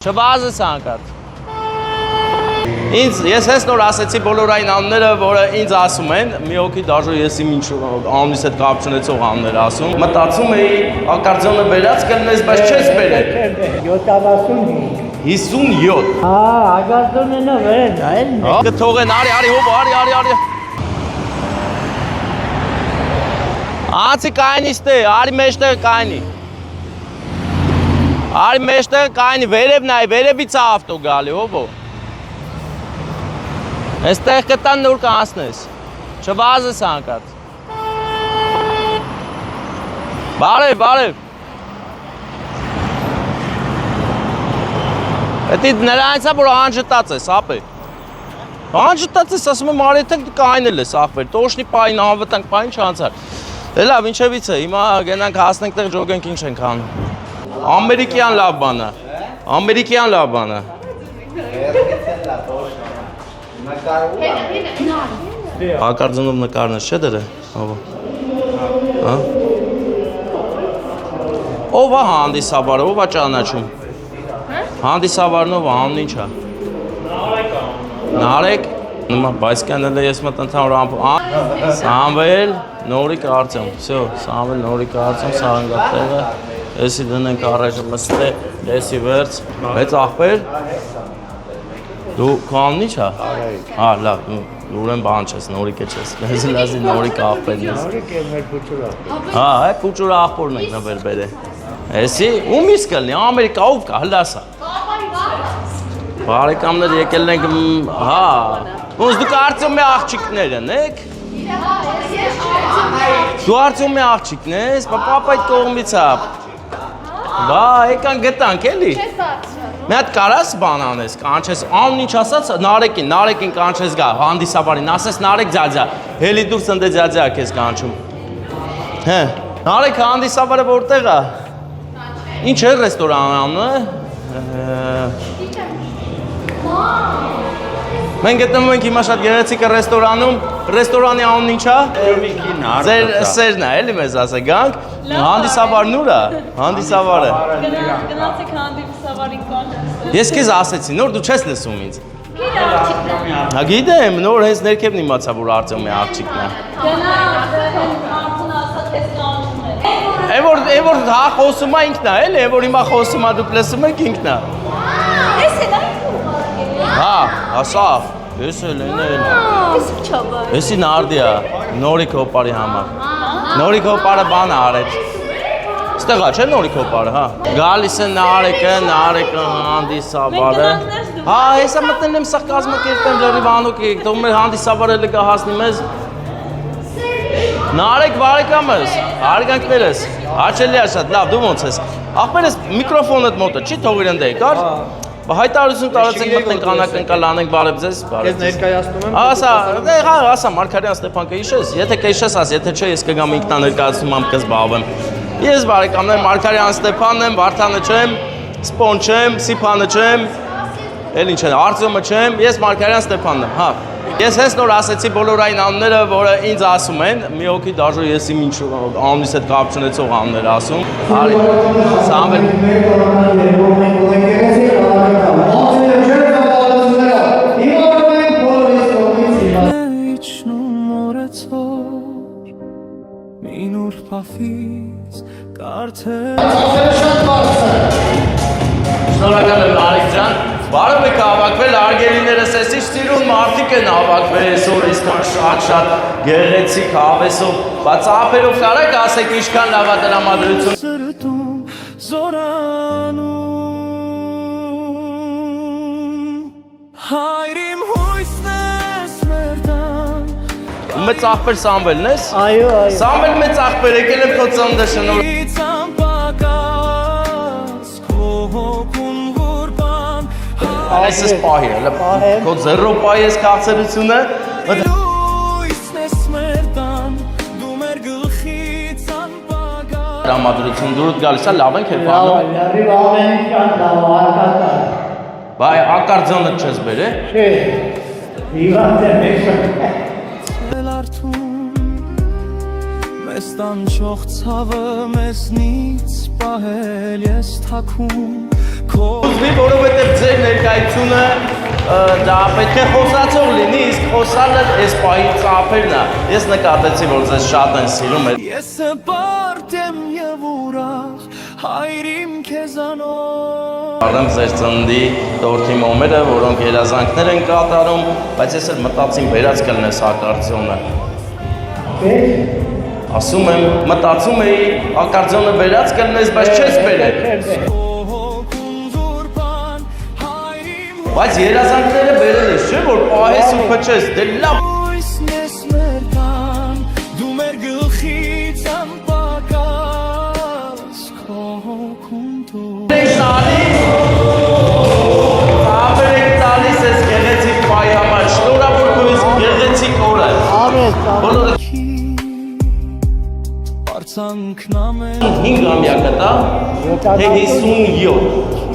Չվազես անկատ։ Ես հենց նոր ասեցի բոլոր այն անները, որը ինձ ասում են, մի հոգի դաժե ես իմ ինչ անունիս հետ կապ չունեցող աններ ասում։ Մտածում էի ակարդեոնը բերած կլնես, բայց չես բերել։ 57։ Հա, ակարդեոնը վերել, այլ։ Կթողեն, արի, հոբ, արի։ Անցի կայնի ստե, արի մեջտեղ կայնի։ Արի մեջտեղ կայնի, վերև նայ, վերևից է ավտո գալի, հոբո։ Այստեղ կտան նոր կանցնես, չվազես անկատ։ Բարև։ Էդի նրանից է, որ անջտած ես, ապե։ Անջտած ես, ասում եմ, արեթեք կայնել ես, ախվեր, տոշնի պային, անվտանք պային չանցար։ Լավ, ինչևից է, հիմա գենանք հասնենք տեղ ջոգենք ինչ ենք անում։ Ամերիկյան լավ բան է։ Ակարդեոնով նկարն ես, չէ դրը։ Ով է հանդիսավարը, ով է ճանաչում։ Հանդիսավարն ով է, անուն ինչ է։ Նարեկ։ Բայց կանել է ես մտ ընդհանուր Սամվել Նորիկ Արտյոմ, Սամվել Նորիկ Արտյոմ, սաղանգատեղը, եսի դնենք առայժը մստե, եսի վերց, մեծ աղբեր, դու կանն ինչ է? Հա, լավ, ուրեն բան չես, Նորիկ է չես, լազի Նորիկ աղբերն ես։ Նորիկ է մեր փուչուր աղբեր։ Հա, փուչուր աղբորն ենք նվեր բեր է։ Եսի, ում իսկ կլնի, Ամերիկա ով կա, հլասա։ Բարեկամներ եկել ենք, հա, ոնց դուք Արտյոմի աղջիկներ են եք։ Դու Արտյոմի աղջիկն ես, պապա այդ կողմից է։ Բա, եկան գտանք էլի։ Մի հատ կարաս բան անես, կանչես, անուն ինչ ասաց, Նարեկին կանչես գա, հանդիսավարին, ասես Նարեկ ձյաձյա, հելի դուրս ընդ ձյաձյա քեզ կանչում։ Հե, Նարեկ հանդիսավարը որտեղ է։ Ինչ է ռեստորան անունը։ Մենք գտնվում ենք հիմա շատ գեղեցիկ ռեստորանում, ռեստորանի անունն ինչ է։ Ձեր սերն է, էլի մեզ ասեք, գանք, հանդիսավարն ուր է, հանդիսավարը։ Գնացեք հանդիսավարին կանչեցեք։ Ես քեզ ասեցի, նոր դու չես լսում ինձ։ Հա գիտեմ, նոր հենց ներքևն իմացա, որ Արտյոմի աղջիկն է։ Այն որ հա խոսում է ինքն է, էլի, այն որ հիմա խոսում է դուք լսում եք ինքն է։ Հա, ասա, ես էլ են էլ։ Եսի նարդի է, Նորիկ հոպարի համար։ Նորիկ հոպարը բան է արեց։ Ստեղ է, չէ Նորիկ հոպարը, հա։ Գալիս է Նարեկը հանդիսավարը։ Հա, հեսա մտնել եմ սաղ կազմակերպեմ լրիվ անոք եք, թող մեր հանդիսավարը լգա հասնի մեզ։ Նարեկ բարեկամս, հարգանքներս, հաչելի է շատ, լավ, դու ոնց ես։ Ախպերս միկրոֆոնդ մոտը, չի թող իրեն դեի, կար։ Հայտարարություն տարածենք մտնենք անակնկալ անենք բարև ձեզ, բարև ձեզ։ Ես ներկայացնում եմ։ Ասա, Մարգարյան Ստեփան կհիշես, եթե կհիշես աս, եթե չէ ես կգամ ինքնաներկայացումամ կզբաղվեմ։ Ես բարեկամներ Մարգարյան Ստեփանն եմ, Վարդանը չեմ, Սպոն չեմ, Սիփանը չեմ, էլ ինչ է, Արտյոմը չեմ, ես Մարգարյան Ստեփանն եմ, հա։ Ես հենց նոր ասեցի բոլոր այն անները, որը ինձ ասում են, մի հոգի դաժե ես իմ ինչ անունիս հետ կապ չունեցող աններ ասում։ Արի, Սամվել։ Շնորհակալ եմ Նարեկ ջան, բարով եք հավաքվել, արգելիներս ես ինչ սիրուն մարդիկ են հավաքվել այսօր իսկան շատ գեղեցիկ հավեսով, բայց ափերով կարեք ասեք ինչքան լավ է տրամադրություն։ Սրտում զորանում Հայր իմ հույսն ես մեր տան Մեծ աղբեր Սամվելն ես։ Այո։ Սամվել մեծ աղբեր եկել եմ քո ծննդը շնորհ։ Այս ես պահի է, քո ձեռո պահի ես կացերությունը։ Լույսն ես մեր տան, դու մեր գլխից անպագար Տրամադրություն դուրդ գալիս է, լավ ենք հետ անում։ Լրիվ ամեն ինչ լավ, արկատար։ Բայ ակարդեոնը չես բեր է։ Չէ, հիվանդ եմ Մեզ տանչող ցավը մեզնից պահել ես թաքուն Ուզվի, որովհետև ձեր ներկայությունը դա պետք է խոսացող լինի, իսկ խոսալը այս պահի ծափերն է։ Ես նկատեցի, որ ձեզ շատ են սիրում։ Ես բարդ եմ և ուրախ հայրիմ քեզանով Արդեմ ձեր ծննդի տորթի մոմերը, որոնք երազանքներ են կատարում, բայց ես էլ մտածím վերած կլնես ակարդիոնը։ Ասում եմ, մտածում էի ակարդիոնը վերած կլնես, բայց չես բերել։ Բայց երազանքները բերել ես, չէ՞ որ պահես ու փչես, դե լավ։ Հույսն ես մեր տան, դու մեր գլխից անպակաս քո հոգում դու Ծափեր տալիս ես գեղեցիկ պահի համար, շնորհավոր քո ես գեղեցիկ օրը։ Բոլորը Արցանքն ամեն 5 ամյակը տա, թե 57։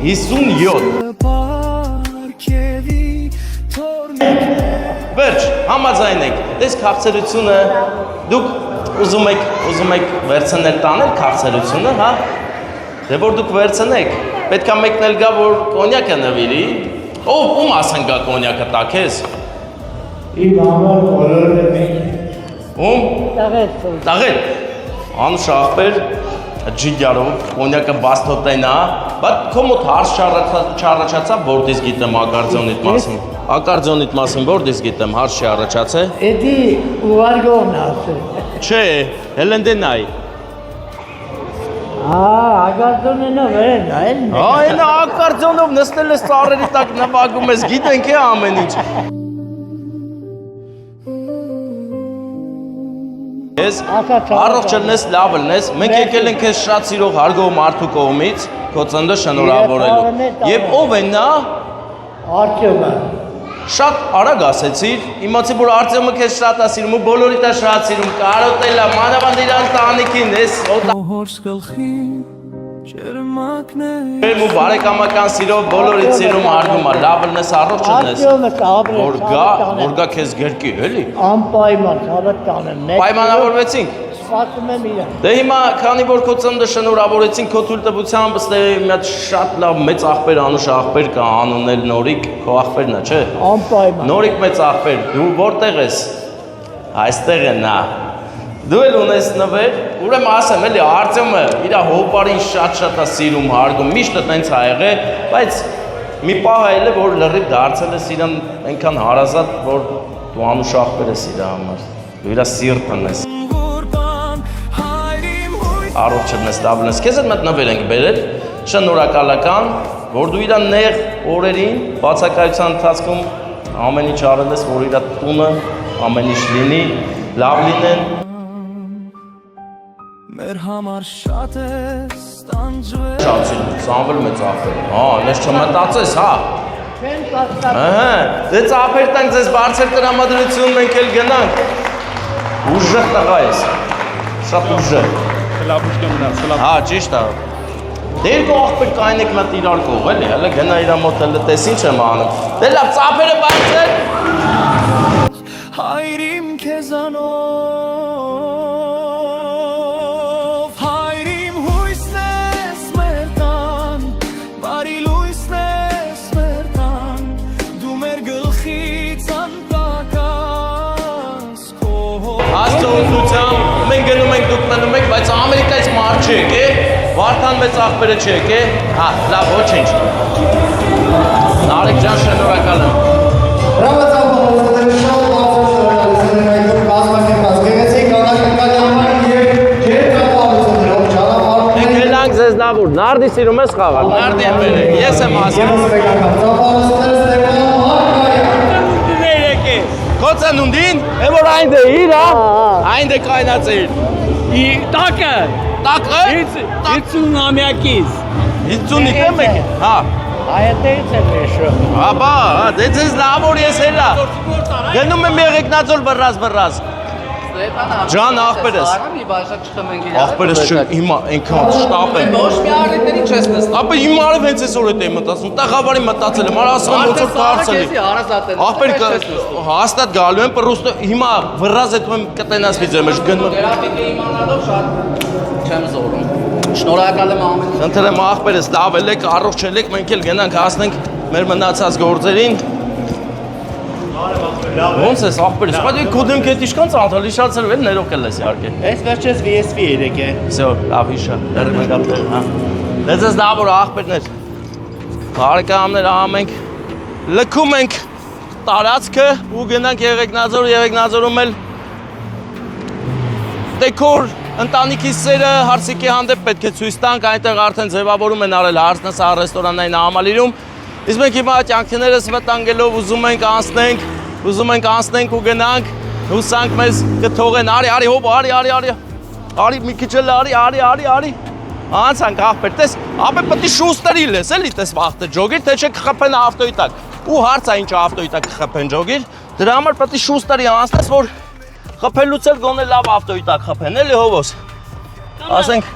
57 Պարքևի թորնի Վերջ, համաձայնեք, դες քաղցրությունը, դուք ուզում եք վերցնել տանել քաղցրությունը, հա? Դե որ դուք վերցնեք, պետք է մեկն էլ գա, որ կոնյակը նվիրի, ում ասեն գա կոնյակը տաքես, Իմ համար բոլորը մենք ում? Տաղետ, անուշ աղբեր, ջիգյարով, կոնյակը բաստոտենա, բայց քո մոտ հարց չառաջացավ, որտես գիտեմ ակարդիոնիտ մասին, ակարդիոնիտ մասին որտես գիտեմ, հարց չի առաջացե, Էդի ուղարգողն ասել չէ, հելնդենայի, Ագարդոնենը վերեն դա էլ Այնա ակարդիոնով նստել ես ծառերի տակ նվագում ես, գիտենք է ամեն ինչ։ Ես առողջ լնես, լավ լնես, մենք եկել ենք ես շատ սիրող հարգող մարդու կողմից, քո ծննդը շնորհավորելու։ Եվ ով է նա, Արտյոմը շատ արագ ասեցիր, իմացի որ Արտյոմը քեզ շատ է սիրում ու բոլորիդ է շատ սիրում, կարոտել է, մանավանդ իրան տանիքին, ես Հորս գլխի ջերմակն է Եմ ու բարեկամական սիրով բոլորիդ սիրում հարգում է, լավ լնես, առողջ լնես, Արտյոմը կաբրես որ գա քեզ գրկի, էլի։ Անպայման հավատ տանեմ Պայմանավորվեցինք։ Սպասում եմ իրան Դե հիմա, քանի որ քո ծննդը շնորհավորեցին քո թույլտվությամբ, ըստ մի հատ շատ լավ մեծ աղբեր, անուշ աղբեր կա անունել Նորիկ, քո աղբերն է, չէ։ Անպայման Նորիկ մեծ աղբեր, դու որտեղ ես։ Այստեղ է նա։ Դու էլ ունես նվեր, ուրեմն ասեմ էլի Արտյոմը իր հոպարին շատ է սիրում, հարգում, միշտ տենց ա եղել, բայց մի պահ այլ է որ լրիվ դարձել ես իրան այնքան հարազատ, որ դու անուշ աղբեր ես իր համար։ Դու իր սիրտն ես։ Առողջ ես, լավ ես։ Քեզ էլ մտնվել ենք բերել, շնորհակալական, որ դու իր նեղ օրերին բացակայության ընթացքում ամեն ինչ արել ես, որ իր տունը ամեն ինչ լինի, լավ լինեն։ Մեր համար շատ է ստանջվել Շացին, սանվել մեծ աղբեր։ Հա, ես չմտածես, հա։ Չեն պաստապ Դե ծափեր տանք ձեզ բարձր տրամադրություն մենք էլ գնանք։ Ուժեղ տղա ես։ Շատ ուժեղ։ Հա, ճիշտ է։ Դե երկու աղբեր կային եք մտ իրար կող, էլի, հələ գնա իրա մոտ հələ տես ինչ եմ անում։ Դե լավ, ծափերը բարձր։ Հայրիմ քեզանով Հայրիմ հույսն ես մեր տան Բարի լույսն ես մեր տան Դու մեր գլխից անպակաս Աստծոյցությամբ մենք գնում ենք դուք մնում եք, բայց Ամերիկայից մարդ չեք, է։ Վարդան մեծ աղբերը չեք, է։ Հա, լավ, ոչինչ։ Նարեկ ջան, շնորհակալ եմ։ Մենք հելանք ձեզ լավ ուր, նարդի սիրում ես խաղալ, նարդի եմ բերել, ես եմ ասում։ Քո ծնունդին, է որ այն դե իր, հա, այն դե կայնած էր։ Տակը, Տակը, 50 ամյակից։ 50-ից եմ եք, հա, Այդտեղից եմ եշում հաբա, դե ձեզ լավ որ ես հելա, գնում եմ եղեկնածոլ բրազ, Ջան, աղբերս, աղբերս չեմ, հիմա ենքան շտապ եմ, ապա հիմա արև հենց ես որ էտ եմ մտածում, տաղավարի մտածել եմ, ասում ոնց որ կարծել եմ, աղբեր հաստատ գալու եմ, պրուստը հիմա վրազ էտում եմ կտենաս վիձեմ եմ, գնում եմ, Գրաֆիկը իմանալով շատ չեմ զորում։ Շնորհակալ եմ ամեն Խնդրեմ աղբերս, լավ ելեք, առողջ ելեք, մենք էլ գնանք հասնենք մեր մնացած գործերին։ Ոնց ես աղբերս, բայց քո դեմքը դիշքան ծանոթ, լիշացրու էլ ներող կլես իհարկե։ Այս վերջերս VSV 3 է։ Всё, լավ հիշա, դեռ մենք ապրել, հա։ Դες դա որ աղբերներ։ Բարեկամներ ամենք լքում ենք տարածքը ու գնանք Եղեգնաձորում էլ դեկոր ընտանիքի սերը հարսիկի հանդեպ պետք է ցույց տանք, այնտեղ արդեն ձևավորում են արել հարսնասա ռեստորանային համալիրում։ Իսկ մենք հիմա ջանքներս վտանգելով ուզում ենք անցնենք ու գնանք, հուսանք մեզ կթողեն, արի հոբ, արի մի քիչ էլ արի։ Անցանք աղբեր, տես, ապե պետք է շուստերի լես, էլի տես վախտը ջոգիր, թե չէ կխփեն ավտոյի տակ։ Ու հարցա ինչ ավտոյի տակ կխփեն ջոգիր, դրա համար պետք է շուստերի անցնես, որ խփելուց էլ գոնե լավ ավտոյի տակ խփեն, էլի հովոս։ Ասենք